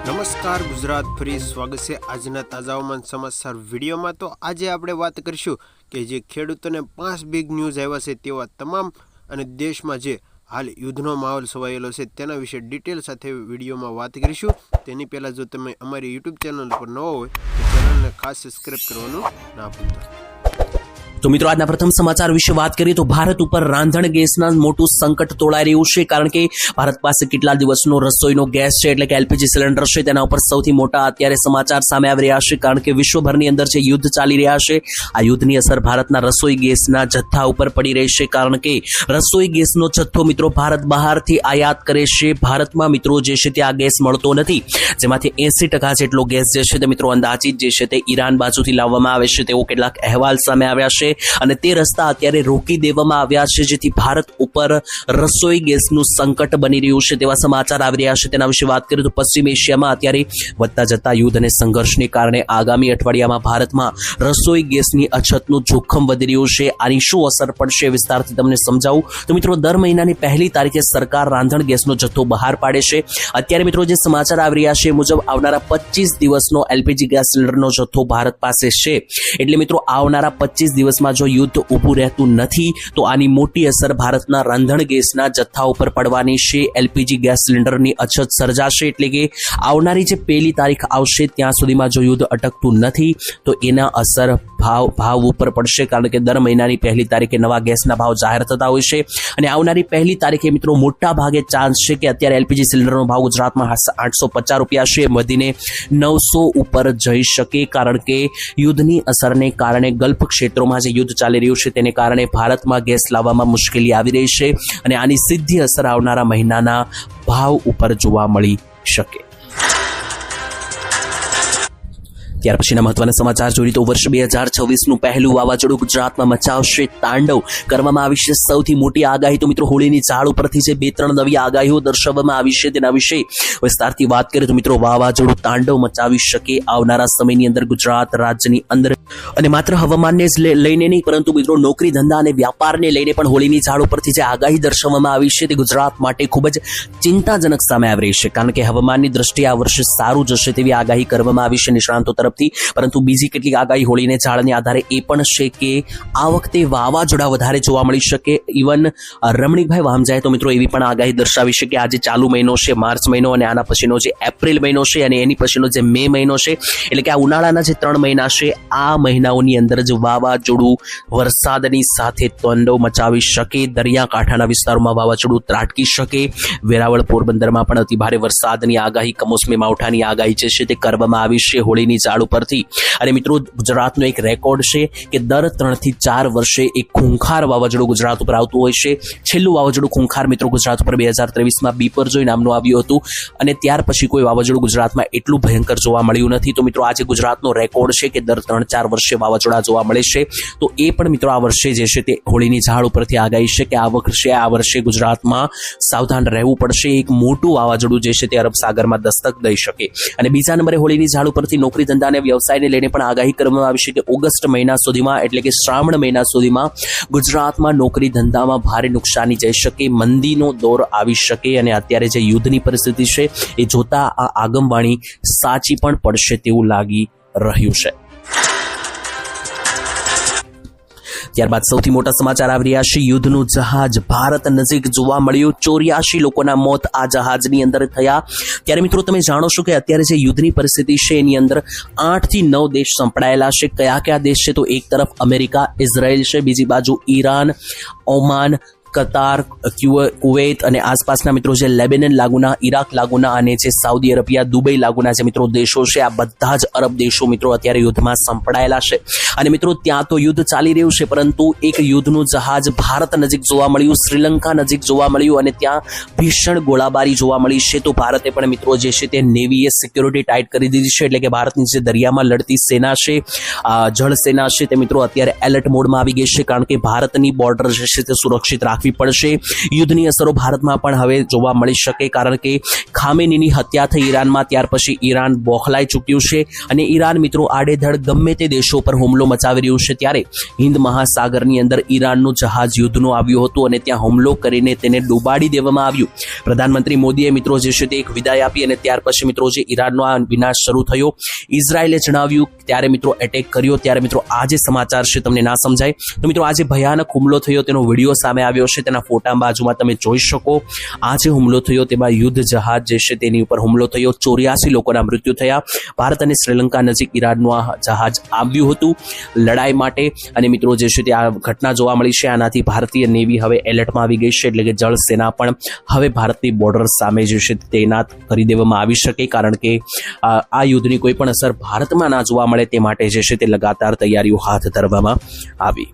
નમસ્કાર ગુજરાત, ફરી સ્વાગત છે આજના તાજા હવામાન સમાચાર વિડીયોમાં। તો આજે આપણે વાત કરીશું કે જે ખેડૂતોને 5 બિગ ન્યૂઝ આવ્યા છે તેવા તમામ અને દેશમાં જે હાલ યુદ્ધનો માહોલ છવાયેલો છે તેના વિશે ડિટેલ સાથે વિડીયોમાં વાત કરીશું। તેની પહેલાં જો તમે અમારી યુટ્યુબ ચેનલ પર ન હોય તો ચેનલને ખાસ સબસ્ક્રાઈબ કરવાનું ના ભૂલતા। તો મિત્રો આજના પ્રથમ સમાચાર વિશે વાત કરીએ તો ભારત ઉપર રાંધણ ગેસના મોટું સંકટ તોળાઈ રહ્યું છે, કારણ કે ભારત પાસે કેટલા દિવસનો રસોઈનો ગેસ છે એટલે કે એલપીજી સિલિન્ડર છે તેના ઉપર સૌથી મોટા અત્યારે સમાચાર સામે આવી રહ્યા છે, કારણ કે વિશ્વભરની અંદર જે યુદ્ધ ચાલી રહ્યા છે આ યુદ્ધની અસર ભારતના રસોઈ ગેસના જથ્થા ઉપર પડી રહી છે, કારણ કે રસોઈ ગેસનો જથ્થો મિત્રો ભારત બહારથી આયાત કરે છે। ભારતમાં મિત્રો જે છે તે આ ગેસ મળતો નથી, જેમાંથી 80% જેટલો ગેસ જે છે તે મિત્રો અંદાજિત જે છે તે ઈરાન બાજુથી લાવવામાં આવે છે તેવો કેટલાક અહેવાલ સામે આવ્યા છે અને તે રસ્તા અત્યારે રોકી દેવામાં આવ્યા છે, જેથી ભારત ઉપર રસોઈ ગેસનું સંકટ બની રહ્યું છે તેવા સમાચાર આવી રહ્યા છે। તેના વિશે વાત કરીએ તો પશ્ચિમ એશિયામાં અત્યારે વધતા જતા યુદ્ધ અને સંઘર્ષને કારણે આગામી અઠવાડિયામાં ભારતમાં રસોઈ ગેસની અછતનું જોખમ વધી રહ્યું છે। આની શું અસર પડશે વિસ્તારથી તમને સમજાવું તો મિત્રો દર મહિનાની 1 તારીખે સરકાર રાંધણ ગેસનો જથ્થો બહાર પાડે છે। અત્યારે મિત્રો જે સમાચાર આવી રહ્યા છે મુજબ આવનારા 25 દિવસનો એલપીજી ગેસ સિલિન્ડરનો જથ્થો ભારત પાસે છે, એટલે મિત્રો આવનારા 25 દિવસમાં જો યુદ્ધ ઊભું રહેતું નથી તો આની મોટી અસર ભારતના રાંધણ ગેસના જથ્થા ઉપર પડવાની છે। એલપીજી ગેસ સિલિન્ડરની અછત સર્જાશે, એટલે કે આવનારી જે 1 તારીખ આવશે ત્યાં સુધીમાં જો યુદ્ધ અટકતું નથી તો એના અસર ભાવ ઉપર પડશે, કારણ કે દર મહિનાની 1 તારીખે નવા ગેસના ભાવ જાહેર થતા હોય છે અને આવનારી 1 તારીખે મિત્રો મોટા ભાગે ચાન્સ છે કે અત્યારે એલપીજી સિલિન્ડરનો ભાવ ગુજરાતમાં 850 રૂપિયા છે, વધીને 900 ઉપર જઈ શકે, કારણ કે યુદ્ધની અસરને કારણે ગલ્ફ ક્ષેત્રોમાં જે યુદ્ધ ચાલી રહ્યું છે તેને કારણે ભારતમાં ગેસ લાવવામાં મુશ્કેલી આવી રહી છે અને આની સીધી અસર આવનારા મહિનાના ભાવ ઉપર જોવા મળી શકે। ત્યાર પછીના મહત્વના સમાચાર જોઈએ તો વર્ષ 2026નું પહેલું વાવાઝોડું ગુજરાતમાં મચાવશે તાંડવ, કરવામાં આવી છે સૌથી મોટી આગાહી। તો મિત્રો હોળીની ઝાડ ઉપરથી જે 2-3 નવી આગાહીઓ દર્શાવવામાં આવી છે તેના વિશે વિસ્તારથી વાત કરીએ તો મિત્રો વાવાઝોડું તાંડવ મચાવી શકે આવનારા સમયની અંદર ગુજરાત રાજ્યની અંદર, અને માત્ર હવામાનને જ લઈને નહીં પરંતુ મિત્રો નોકરી ધંધા અને વ્યાપારને લઈને પણ હોળીની ઝાડ ઉપરથી જે આગાહી દર્શાવવામાં આવી છે તે ગુજરાત માટે ખૂબ જ ચિંતાજનક સામે આવી રહી છે, કારણ કે હવામાનની દ્રષ્ટિએ આ વર્ષે સારું જશે તેવી આગાહી કરવામાં આવી છે નિષ્ણાંતો તરફથી। પરંતુ બીજી કેટલીક આગાહી હોળીને ઝાડને આધારે એ પણ છે કે આ વખતે વાવાઝોડા વધારે જોવા મળી શકે। ઇવન રમણીકભાઈ વામજાએ તો મિત્રો એવી પણ આગાહી દર્શાવી છે કે આજે ચાલુ મહિનો છે માર્ચ મહિનો અને આના પછીનો જે એપ્રિલ મહિનો છે અને એની પછીનો જે મે મહિનો છે, એટલે કે આ ઉનાળાના જે 3 મહિના છે આ મહિનાઓની અંદર જ વાવાઝોડું વરસાદની સાથે તાંડવ મચાવી શકે। દરિયાકાંઠાના વિસ્તારોમાં વાવાઝોડું ત્રાટકી શકે। વેરાવળ પોરબંદરમાં પણ અતિભારે વરસાદની આગાહી, કમોસમી માવઠાની આગાહી જે છે તે કરવામાં આવી છે હોળીની ઝાડ પરથી। અને મિત્રો ગુજરાતનો એક રેકોર્ડ છે કે દર 3 થી 4 વર્ષે એક ખૂંખાર વાવાઝોડું ગુજરાત ઉપર આવતું હોય છે। છેલ્લું વાવાઝોડું ખૂંખાર મિત્રો ગુજરાત ઉપર 2023માં બીપરજોય નામનું આવ્યું હતું અને ત્યાર પછી કોઈ વાવાઝોડું ગુજરાતમાં એટલું ભયંકર જોવા મળ્યું નથી। તો મિત્રો આજે ગુજરાતનો રેકોર્ડ છે કે દર 3-4 વર્ષે વાવાઝોડા જોવા મળે છે, તો એ પણ મિત્રો આ વર્ષે જે છે તે હોળીની ઝાડ ઉપરથી આગાહી છે કે આ વર્ષે ગુજરાતમાં સાવધાન રહેવું પડશે। એક મોટું વાવાઝોડું જે છે તે અરબ સાગરમાં દસ્તક દઈ શકે। અને બીજા નંબરે હોળીની ઝાડ ઉપરથી નોકરી ધંધા અને વ્યવસાયને લઈને પણ આગાહી કરવામાં આવી છે કે ઓગસ્ટ મહિના સુધીમાં એટલે કે શ્રાવણ મહિના સુધીમાં ગુજરાતમાં નોકરી ધંધામાં ભારે નુકસાની જઈ શકે, મંદીનો દોર આવી શકે અને અત્યારે જે યુદ્ધની પરિસ્થિતિ છે એ જોતા આ આગમવાણી સાચી પણ પડશે તેવું લાગી રહ્યું છે। ત્યારબાદ સૌથી મોટા સમાચાર આવી રહ્યા છે, યુદ્ધનું જહાજ ભારત નજીક જોવા મળ્યું, 84 લોકોના મોત આ જહાજની અંદર થયા। ત્યારે મિત્રો તમે જાણો છો કે અત્યારે જે યુદ્ધની પરિસ્થિતિ છે એની અંદર 8 થી 9 દેશ સંપડાયેલા છે। કયા દેશ છે તો એક તરફ અમેરિકા, ઇઝરાયલ છે, બીજી બાજુ ઈરાન, ઓમાન, કતાર, કુવૈત અને આસપાસના મિત્રો જે લેબેનન લાગુના, ઈરાક લાગુના અને જે સાઉદી અરેબિયા, દુબઈ લાગુના જે મિત્રો દેશો છે આ બધા જ અરબ દેશો મિત્રો અત્યારે યુદ્ધમાં સંપડાયેલા છે। અને મિત્રો ત્યાં તો યુદ્ધ ચાલી રહ્યું છે, પરંતુ એક યુદ્ધનું જહાજ ભારત નજીક જોવા મળ્યું, શ્રીલંકા નજીક જોવા મળ્યું અને ત્યાં ભીષણ ગોળાબારી જોવા મળી છે। તો ભારતે પણ મિત્રો જે છે તે નેવીએ સિક્યોરિટી ટાઈટ કરી દીધી છે, એટલે કે ભારતની જે દરિયામાં લડતી સેના છે, જળ સેના છે તે મિત્રો અત્યારે એલર્ટ મોડમાં આવી ગઈ છે, કારણ કે ભારતની બોર્ડર જે છે તે સુરક્ષિત રાખવી પડશે. યુદ્ધની અસરો ભારતમાં પણ હવે જોવા મળી શકે, કારણ કે ખામેનીની હત્યા થઈ ઈરાનમાં, ત્યાર પછી ઈરાન બોખલાઈ ચૂક્યું છે અને ઈરાન મિત્રો આડેધડ ગમે તે દેશો પર હુમલો મચાવી રહ્યું છે. ત્યારે હિન્દ મહાસાગરની અંદર ઈરાનનું જહાજ યુદ્ધનું આવ્યું હતું અને ત્યાં હુમલો કરીને તેને ડૂબાડી દેવામાં આવ્યું. પ્રધાનમંત્રી મોદીએ મિત્રો જે છે તે એક વિદાય આપી અને ત્યાર પછી મિત્રો જે ઈરાનનો આ વિનાશ શરૂ થયો, ઇઝરાયેલે જણાવ્યું ત્યારે મિત્રો એટેક કર્યો. ત્યારે મિત્રો આ જે સમાચાર છે તમને ના સમજાય તો મિત્રો આજે ભયાનક હુમલો થયો તેનો વિડીયો સામે આવ્યો છે, તેના ફોટા બાજુમાં તમે જોઈ શકો. આ જે હુમલો થયો તેમાં યુદ્ધ જહાજ જે છે તેની ઉપર હુમલો થયો, 84 લોકોના મૃત્યુ થયા. ભારત અને શ્રીલંકા નજીક ઈરાનનું આ જહાજ આવ્યું હતું લડાઈ માટે અને મિત્રો જે છે તે આ ઘટના જોવા મળી છે. આનાથી ભારતીય નેવી હવે એલર્ટમાં આવી ગઈ છે, એટલે કે જળ સેના પણ હવે ભારતની બોર્ડર સામે જે છે તૈનાત કરી દેવામાં આવી શકે, કારણ કે આ યુદ્ધની કોઈ પણ અસર ભારતમાં ના જોવા મળે તે માટે જે છે તે લગાતાર તૈયારીઓ હાથ ધરવામાં આવી.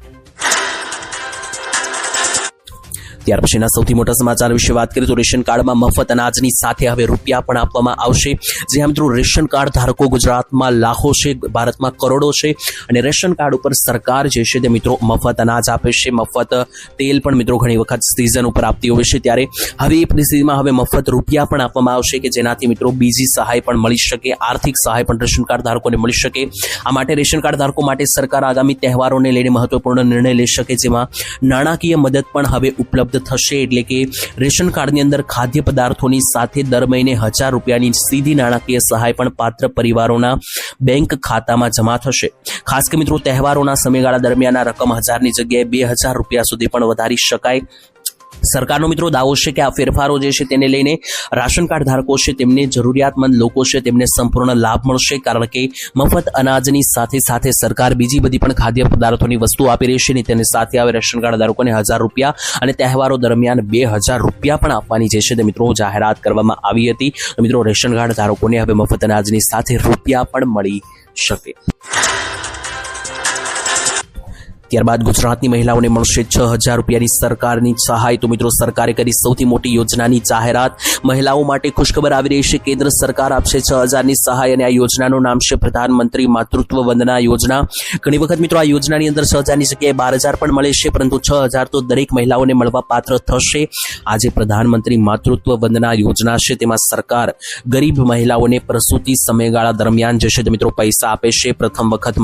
ત્યાર પછીના સૌથી મોટા સમાચાર વિશે વાત કરીએ તો રેશન કાર્ડમાં મફત અનાજની સાથે હવે રૂપિયા પણ આપવામાં આવશે. જે મિત્રો રેશન કાર્ડ ધારકો ગુજરાતમાં લાખો છે, ભારતમાં કરોડો છે અને રેશન કાર્ડ ઉપર સરકાર જે છે તે મિત્રો મફત અનાજ આપે છે, મફત તેલ પણ મિત્રો ઘણી વખત સિઝન ઉપર આપતી હોય છે. ત્યારે હવે એ પરિસ્થિતિમાં હવે મફત રૂપિયા પણ આપવામાં આવશે કે જેનાથી મિત્રો બીજી સહાય પણ મળી શકે, આર્થિક સહાય પણ રેશન કાર્ડ ધારકોને મળી શકે. આ માટે રેશન કાર્ડ ધારકો માટે સરકાર આગામી તહેવારોને લઈને મહત્વપૂર્ણ નિર્ણય લઈ શકે, જેમાં નાણાકીય મદદ પણ હવે ઉપલબ્ધ થશે. એટલે કે રેશન કાર્ડની અંદર ખાદ્ય પદાર્થોની સાથે દર મહિને 1000 રૂપિયાની સીધી નાણાકીય સહાય પણ પાત્ર પરિવારોના બેંક ખાતામાં જમા થશે. ખાસ કે મિત્રો તહેવારોના સમયગાળા દરમિયાન આ રકમ 1000ની જગ્યાએ 2000 રૂપિયા સુધી પણ વધારી શકાય. સરકારનો મિત્રો દાવો છે કે આ ફેરફારો જે છે તેને લઈને રાશન કાર્ડ ધારકો છે, તેમને જરૂરિયાતમંદ લોકો છે તેમને સંપૂર્ણ લાભ મળશે, કારણ કે મફત અનાજની સાથે સાથે સરકાર બીજી બધી પણ ખાદ્ય પદાર્થોની વસ્તુ આપી રહી છે અને તેની સાથે હવે રેશન કાર્ડ ધારકોને 1000 રૂપિયા અને તહેવારો દરમિયાન 2000 રૂપિયા પણ આપવાની જે છે તે મિત્રો જાહેરાત કરવામાં આવી હતી. તો મિત્રો રેશન કાર્ડ ધારકોને હવે મફત અનાજની સાથે રૂપિયા પણ મળી શકે. ત્યારબાદ ગુજરાતની મહિલાઓને મળશે 6000 રૂપિયાની સરકારની સહાય. તો મિત્રો સરકારે કરી સૌથી મોટી યોજનાની જાહેરાત. મહિલાઓ માટે ખુશખબર આવી રહી છે. કેન્દ્ર સરકાર આપશે 6000ની સહાય અને આ યોજનાનું નામ છે પ્રધાનમંત્રી માતૃત્વ વંદના યોજના. ઘણી વખત મિત્રો આ યોજનાની અંદર 6000ની જગ્યાએ 12000 પણ મળે છે, પરંતુ 6000 તો દરેક મહિલાઓને મળવા પાત્ર થશે. આજે પ્રધાનમંત્રી માતૃત્વ વંદના યોજના છે, તેમાં સરકાર ગરીબ મહિલાઓને પ્રસૂતિ સમયગાળા દરમિયાન જે છે તે મિત્રો પૈસા આપે છે. પ્રથમ વખત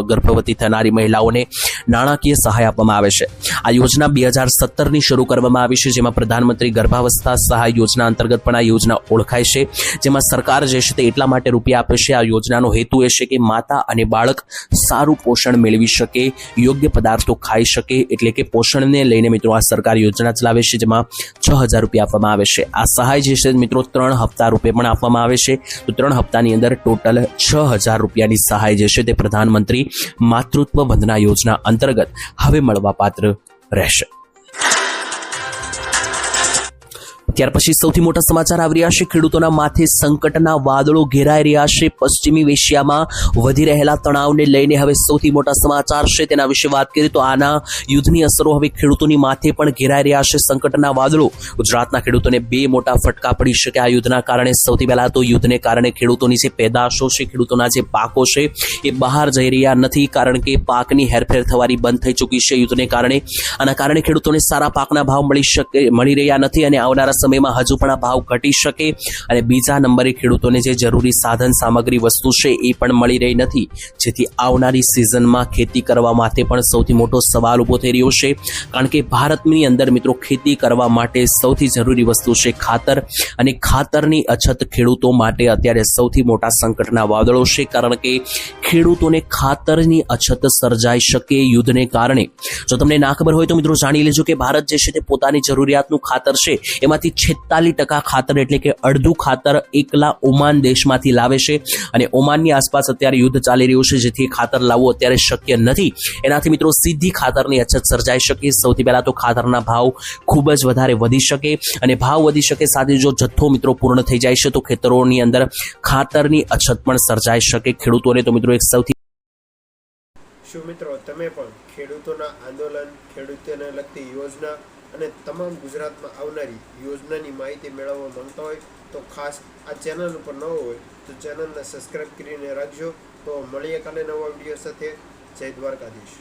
ગર્ભવતી થનારી મહિલાઓને નાણાકીય સહાય આપવામાં આવે છે. આ યોજના 2017ની શરૂ કરવામાં આવી છે, જેમાં પ્રધાનમંત્રી ગર્ભાવસ્થા સહાય યોજના અંતર્ગત પણ આ યોજના ઓળખાય છે, જેમાં સરકાર જે છે તે એટલા માટે રૂપિયા આપે છે. આ યોજનાનો હેતુ એ છે કે માતા અને બાળક સારું પોષણ મેળવી શકે, યોગ્ય પદાર્થો ખાઈ શકે, એટલે કે પોષણને લઈને મિત્રો આ સરકાર યોજના ચલાવે છે, જેમાં 6000 રૂપિયા આપવામાં આવે છે. આ સહાય જે છે મિત્રો 3 હપ્તા રૂપે પણ આપવામાં આવે છે. તો 3 હપ્તાની અંદર ટોટલ 6000 રૂપિયાની સહાય જે છે તે પ્રધાનમંત્રી માતૃત્વ વંદના યોજના અંતર્ગત હવે મળવા પાત્ર રહેશે. ત્યાર પછી સૌથી મોટા સમાચાર આવી રહ્યા છે. ખેડૂતોના માથે સંકટના વાદળો ઘેરાઈ રહ્યા છે. પશ્ચિમી એશિયામાં વધી રહેલા તણાવને લઈને હવે સૌથી મોટા સમાચાર છે, તેના વિશે વાત કરીએ તો આના યુદ્ધની અસરો હવે ખેડૂતોની માથે પણ ઘેરાઈ રહ્યા છે. સંકટના વાદળો. ગુજરાતના ખેડૂતોને 2 મોટા ફટકા પડી શકે આ યુદ્ધના કારણે. સૌથી પહેલા તો યુદ્ધને કારણે ખેડૂતોની જે પેદાશો છે, ખેડૂતોના જે પાકો છે એ બહાર જઈ રહ્યા નથી, કારણ કે પાકની હેરફેર થવાની બંધ થઈ ચૂકી છે યુદ્ધને કારણે. આના કારણે ખેડૂતોને સારા પાકના ભાવ મળી રહ્યા નથી અને આવનારા સમયમાં હજુ પણ આ ભાવ ઘટી શકે. અને બીજા નંબરે ખેડૂતોને જે જરૂરી સાધન સામગ્રી વસ્તુ છે એ પણ મળી રહી નથી, જેથી આવનારી સિઝનમાં ખેતી કરવા માટે પણ સૌથી મોટો સવાલ ઊભો થઈ રહ્યો છે. કારણ કે ભારતની અંદર મિત્રો ખેતી કરવા માટે સૌથી જરૂરી વસ્તુ છે ખાતર, અને ખાતરની અછત ખેડૂતો માટે અત્યારે સૌથી મોટા સંકટના વાદળો છે, કારણ કે ખેડૂતોને ખાતરની અછત સર્જાઈ શકે યુદ્ધને કારણે. જો તમને ના ખબર હોય તો મિત્રો જાણી લેજો કે ભારત જે છે તે પોતાની જરૂરિયાતનું ખાતર છે એમાંથી 46% ખાતર એટલે કે અડધું ખાતર એકલા ઓમાન દેશમાંથી લાવે છે, અને ઓમાનની આસપાસ અત્યારે યુદ્ધ ચાલી રહ્યું છે, જેથી ખાતર લાવવું અત્યારે શક્ય નથી. એનાથી મિત્રો સીધી ખાતરની અછત સર્જાઈ શકે. સૌથી પહેલા તો ખાતરના ભાવ ખૂબ જ વધારે વધી શકે, અને ભાવ વધી શકે સાથે જો જથ્થો મિત્રો પૂર્ણ થઈ જાય છે તો ખેતરોની અંદર ખાતરની અછત પણ સર્જાઈ શકે. ખેડૂતોને તો મિત્રો એક સૌથી શું મિત્રો તમે પણ ખેડૂતોના આંદોલન, ખેડૂતોને લગતી યોજના અને તમામ ગુજરાતમાં આવનારી યોજનાની માહિતી મેળવવા માંગતા હોય તો ખાસ આ ચેનલ ઉપર ન હોય તો ચેનલને સબસ્ક્રાઈબ કરીને રાખજો. તો મળીએ કાલે નવા વિડીયો સાથે. જય દ્વારકાધીશ.